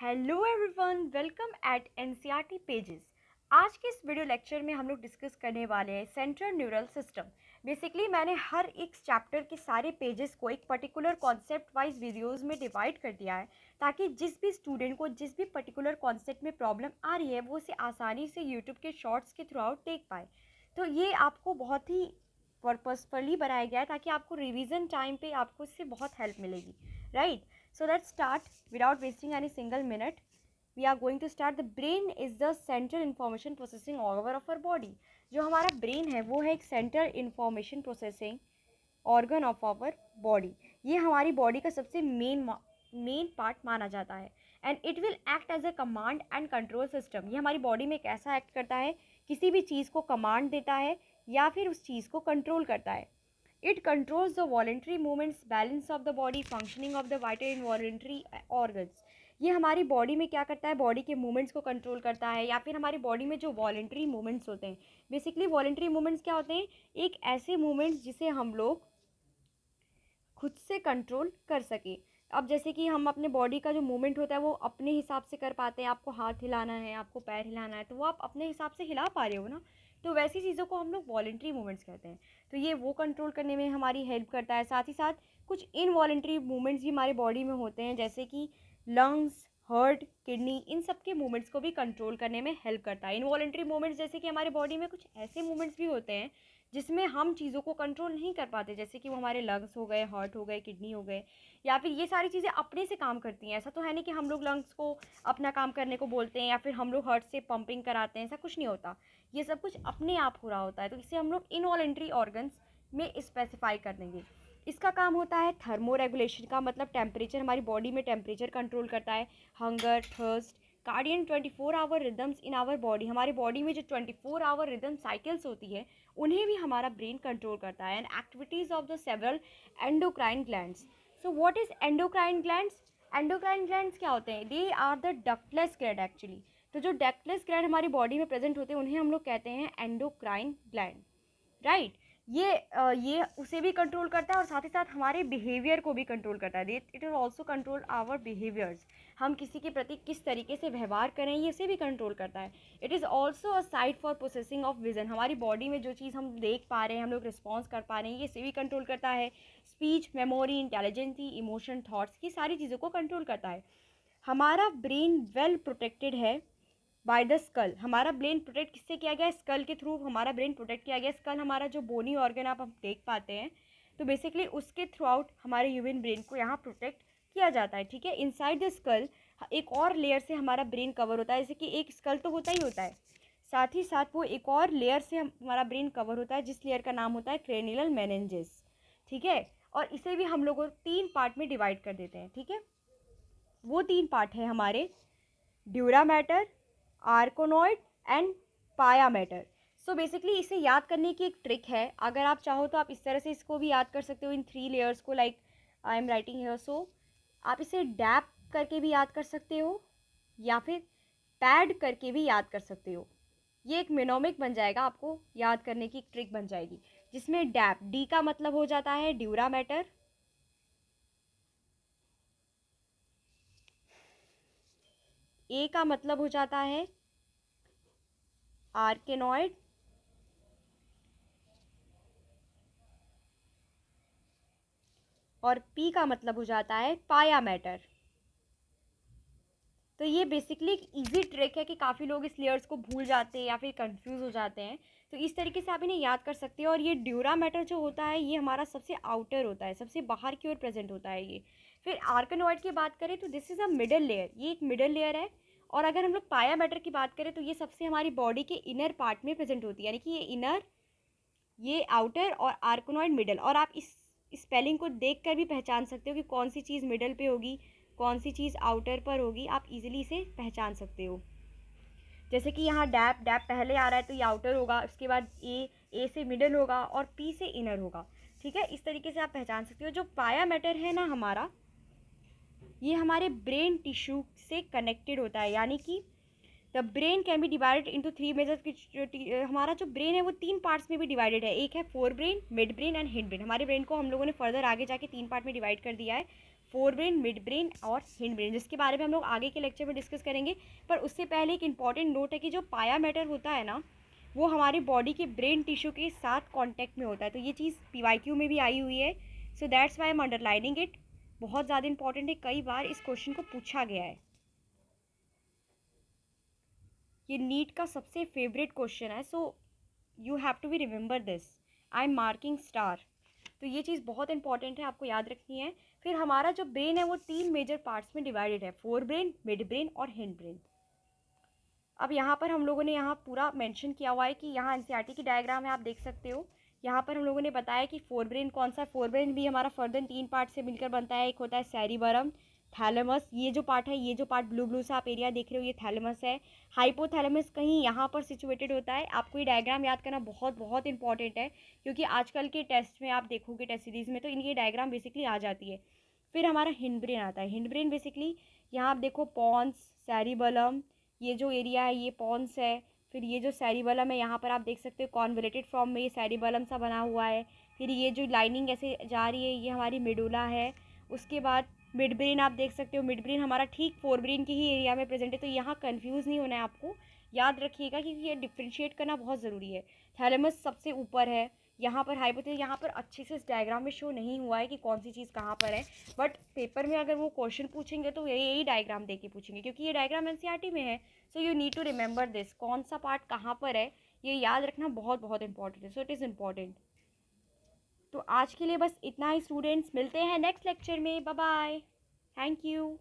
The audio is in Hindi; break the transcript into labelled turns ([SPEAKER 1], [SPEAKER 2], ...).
[SPEAKER 1] Hello everyone, welcome eight NCERT pages. आज के इस वीडियो लेक्चर में हम लोग डिस्कस करने वाले हैं सेंट्रल न्यूरल सिस्टम। बेसिकली मैंने हर एक चैप्टर के सारे पेजेस को एक पर्टिकुलर कॉन्सेप्ट वाइज वीडियोस में डिवाइड कर दिया है, ताकि जिस भी स्टूडेंट को जिस भी पर्टिकुलर कॉन्सेप्ट में प्रॉब्लम आ रही है वो उसे आसानी से यूट्यूब के शॉर्ट्स के थ्रू आउट देख पाए। तो ये आपको बहुत ही पर्पसफुली बनाया गया है ताकि आपको रिवीजन टाइम पे आपको इससे बहुत हेल्प मिलेगी, right? So let's start without wasting any single minute. We are going to start. The brain is the central information processing organ of our body. जो हमारा brain है वो है एक central information processing organ of our body. ये हमारी body का सबसे main part माना जाता है and it will act as a command and control system. ये हमारी body में कैसा act करता है, किसी भी चीज़ को command देता है या फिर उस चीज़ को control करता है. It controls the voluntary movements, balance of the body, functioning of the vital involuntary organs. ये हमारी बॉडी में क्या करता है, बॉडी के मूवमेंट्स को कंट्रोल करता है या फिर हमारी बॉडी में जो वॉलेंट्री मूवमेंट्स होते हैं. बेसिकली वॉलेंट्री मूवमेंट्स क्या होते हैं? एक ऐसे मूवमेंट्स जिसे हम लोग खुद से कंट्रोल कर सके. अब जैसे कि हम अपने बॉडी का जो मूवमेंट होता है वो अपने हिसाब से कर पाते हैं. आपको हाथ हिलाना है, आपको पैर हिलाना है, तो वो आप अपने हिसाब से हिला पा रहे हो ना. तो वैसी चीज़ों को हम लोग वॉलेंट्री मूवमेंट्स कहते हैं. तो ये वो कंट्रोल करने में हमारी हेल्प करता है. साथ ही साथ कुछ इनवॉलेंट्री मूवमेंट्स भी हमारे बॉडी में होते हैं, जैसे कि लंग्स, हार्ट, किडनी, इन सब के मूवमेंट्स को भी कंट्रोल करने में हेल्प करता है. इनवॉलेंट्री मूवमेंट्स जैसे कि हमारे बॉडी में कुछ ऐसे मूवमेंट्स भी होते हैं जिसमें हम चीज़ों को कंट्रोल नहीं कर पाते, जैसे कि वो हमारे लंग्स हो गए, हार्ट हो गए, किडनी हो गए, या फिर ये सारी चीज़ें अपने से काम करती हैं. ऐसा तो है नहीं कि हम लोग लंग्स को अपना काम करने को बोलते हैं या फिर हम लोग हार्ट से पंपिंग कराते हैं. ऐसा कुछ नहीं होता. ये सब कुछ अपने आप हो रहा होता है. तो इसे हम लोग इनवॉलेंट्री ऑर्गन्स में स्पेसिफाई कर देंगे. इसका काम होता है थर्मो रेगुलेशन का, मतलब टेम्परेचर, हमारी बॉडी में टेम्परेचर कंट्रोल करता है. Hunger, thirst, circadian 24 hour rhythms in our body, हमारी बॉडी में जो 24 आवर रिदम साइकिल्स होती है उन्हें भी हमारा ब्रेन कंट्रोल करता है. And activities of the several endocrine glands. So what is endocrine glands? Endocrine glands क्या होते हैं? They are the ductless gland actually. तो जो डक्टलेस ग्लैंड हमारी बॉडी में प्रेजेंट होते हैं उन्हें हम लोग कहते हैं एंडोक्राइन ग्लैंड, राइट? ये उसे भी कंट्रोल करता है और साथ ही साथ हमारे बिहेवियर को भी कंट्रोल करता है. It is also control our behaviours. हम किसी के प्रति किस तरीके से व्यवहार करें ये उसे भी कंट्रोल करता है. It is also a site for processing of vision. हमारी बॉडी में जो चीज़ हम देख पा रहे हैं, हम लोग रिस्पॉन्स कर पा रहे हैं, ये इसे भी कंट्रोल करता है. Speech, memory, intelligency, emotion, thoughts, ये सारी चीज़ों को कंट्रोल करता है. हमारा ब्रेन वेल प्रोटेक्टेड है बाय द स्कल. हमारा ब्रेन प्रोटेक्ट किससे किया गया है? स्कल के थ्रू हमारा ब्रेन प्रोटेक्ट किया गया. स्कल हमारा जो बोनी ऑर्गन आप हम देख पाते हैं, तो बेसिकली उसके थ्रू आउट हमारे ह्यूमन ब्रेन को यहाँ प्रोटेक्ट किया जाता है. ठीक है. इनसाइड द स्कल एक और लेयर से हमारा ब्रेन कवर होता है. जैसे कि एक स्कल तो होता ही होता है, साथ ही साथ वो एक और लेयर से हमारा ब्रेन कवर होता है, जिस लेयर का नाम होता है क्रेनियल मेनिंजेस. ठीक है. और इसे भी हम लोग 3 पार्ट में डिवाइड कर देते हैं. ठीक है. वो 3 पार्ट है हमारे ड्यूरा मैटर, आर्कोनॉइड एंड पाया मैटर. सो बेसिकली इसे याद करने की एक ट्रिक है. अगर आप चाहो तो आप इस तरह से इसको भी याद कर सकते हो, इन 3 लेयर्स को, like I am writing here. So आप इसे डैप करके भी याद कर सकते हो या फिर पैड करके भी याद कर सकते हो. ये एक मिनोमिक बन जाएगा, आपको याद करने की एक ट्रिक बन जाएगी, जिसमें डैप, डी का मतलब हो जाता है ड्यूरा मैटर, ए का मतलब हो जाता है आर्केनॉइड, और पी का मतलब हो जाता है पाया मैटर. तो ये बेसिकली एक इजी ट्रिक है कि काफ़ी लोग इस लेयर्स को भूल जाते हैं या फिर कंफ्यूज हो जाते हैं. तो इस तरीके से आप इन्हें याद कर सकते हो. और ये ड्यूरा मैटर जो होता है ये हमारा सबसे आउटर होता है, सबसे बाहर की ओर प्रेजेंट होता है ये. फिर आर्कनॉइड की बात करें तो this is a middle layer, ये एक मिडल लेयर है. और अगर हम लोग पाया मैटर की बात करें तो ये सबसे हमारी बॉडी के इनर पार्ट में प्रेजेंट होती है, यानी कि ये इनर, ये आउटर और आर्कनॉइड मिडल. और आप इस स्पेलिंग को देख कर भी पहचान सकते हो कि कौन सी चीज़ मिडल पे होगी, कौन सी चीज़ आउटर पर होगी. आप इजीली इसे पहचान सकते हो. जैसे कि यहाँ डैप, डैप पहले आ रहा है तो ये आउटर होगा, उसके बाद ए से मिडल होगा और पी से इनर होगा. ठीक है. इस तरीके से आप पहचान सकते हो. जो पाया मैटर है ना हमारा, ये हमारे ब्रेन टिश्यू से कनेक्टेड होता है, यानी कि the brain can be divided into 3 major. हमारा जो ब्रेन है वो 3 पार्ट्स में भी डिवाइडेड है. एक है forebrain, midbrain and hindbrain. हमारे ब्रेन को हम लोगों ने फर्दर आगे जाके 3 पार्ट में डिवाइड कर दिया है. फोर ब्रेन, मिड ब्रेन और हिंड ब्रेन, जिसके बारे में हम लोग आगे के लेक्चर में डिस्कस करेंगे। पर उससे पहले एक इंपॉर्टेंट नोट है कि जो पाया मैटर होता है ना, वो हमारी बॉडी के ब्रेन टिश्यू के साथ कांटेक्ट में होता है। तो ये चीज़ पीवाईक्यू में भी आई हुई है, so that's why I am underlining it. बहुत ज़्यादा इंपॉर्टेंट है, कई बार इस क्वेश्चन को पूछा गया है। ये नीट का सबसे फेवरेट क्वेश्चन है, so you have to be remember this. I am marking star. तो ये चीज़ बहुत इंपॉर्टेंट है, आपको याद रखनी है। फिर हमारा जो ब्रेन है वो 3 मेजर पार्ट्स में डिवाइडेड है, फोर ब्रेन, मिड ब्रेन और हिंड ब्रेन। अब यहाँ पर हम लोगों ने यहाँ पूरा मेंशन किया हुआ है कि यहाँ एनसीईआरटी की डायग्राम है, आप देख सकते हो। यहाँ पर हम लोगों ने बताया कि फोर ब्रेन कौन सा, फोर ब्रेन भी हमारा फर्दर 3 पार्ट से मिलकर बनता है। एक होता है सेरिबरम, थैलेमस, ये जो पार्ट है, ये जो पार्ट ब्लू ब्लू सा आप एरिया देख रहे हो, ये थैलेमस है। हाइपोथैलेमस कहीं यहाँ पर सिचुएटेड होता है। आपको ये डायग्राम याद करना बहुत बहुत इंपॉर्टेंट है, क्योंकि आजकल के टेस्ट में आप देखोगे, टेस्ट सीरीज़ में, तो इनकी डायग्राम बेसिकली आ जाती है। फिर हमारा हिंड ब्रेन आता है। हिंड ब्रेन बेसिकली यहाँ आप देखो, पॉन्स, सेरिबलम, ये जो एरिया है ये पॉन्स है। फिर ये जो सेरिबलम है, यहाँ पर आप देख सकते हो कॉन्वलेटेड फॉर्म में ये सेरिबलम सा बना हुआ है। फिर ये जो लाइनिंग ऐसे जा रही है, ये हमारी मेडुला है। उसके बाद मिड ब्रेन आप देख सकते हो, मिड ब्रेन हमारा ठीक फोर ब्रेन के ही एरिया में प्रेजेंट है। तो यहाँ कन्फ्यूज़ नहीं होना है आपको, याद रखिएगा, क्योंकि ये डिफ्रेंशिएट करना बहुत ज़रूरी है। थैलेमस सबसे ऊपर है, यहाँ पर हाइपोथैलेमस, यहाँ पर अच्छे से इस डायग्राम में शो नहीं हुआ है कि कौन सी चीज़ कहाँ पर है। बट पेपर में अगर वो क्वेश्चन पूछेंगे तो यही डायग्राम दे के पूछेंगे, क्योंकि ये डायग्राम एनसीईआरटी में है। So you need to remember this, कौन सा पार्ट कहाँ पर है, ये याद रखना बहुत बहुत इंपॉर्टेंट है। So it is important. तो आज के लिए बस इतना ही स्टूडेंट्स, मिलते हैं नेक्स्ट लेक्चर में। Bye bye, thank you.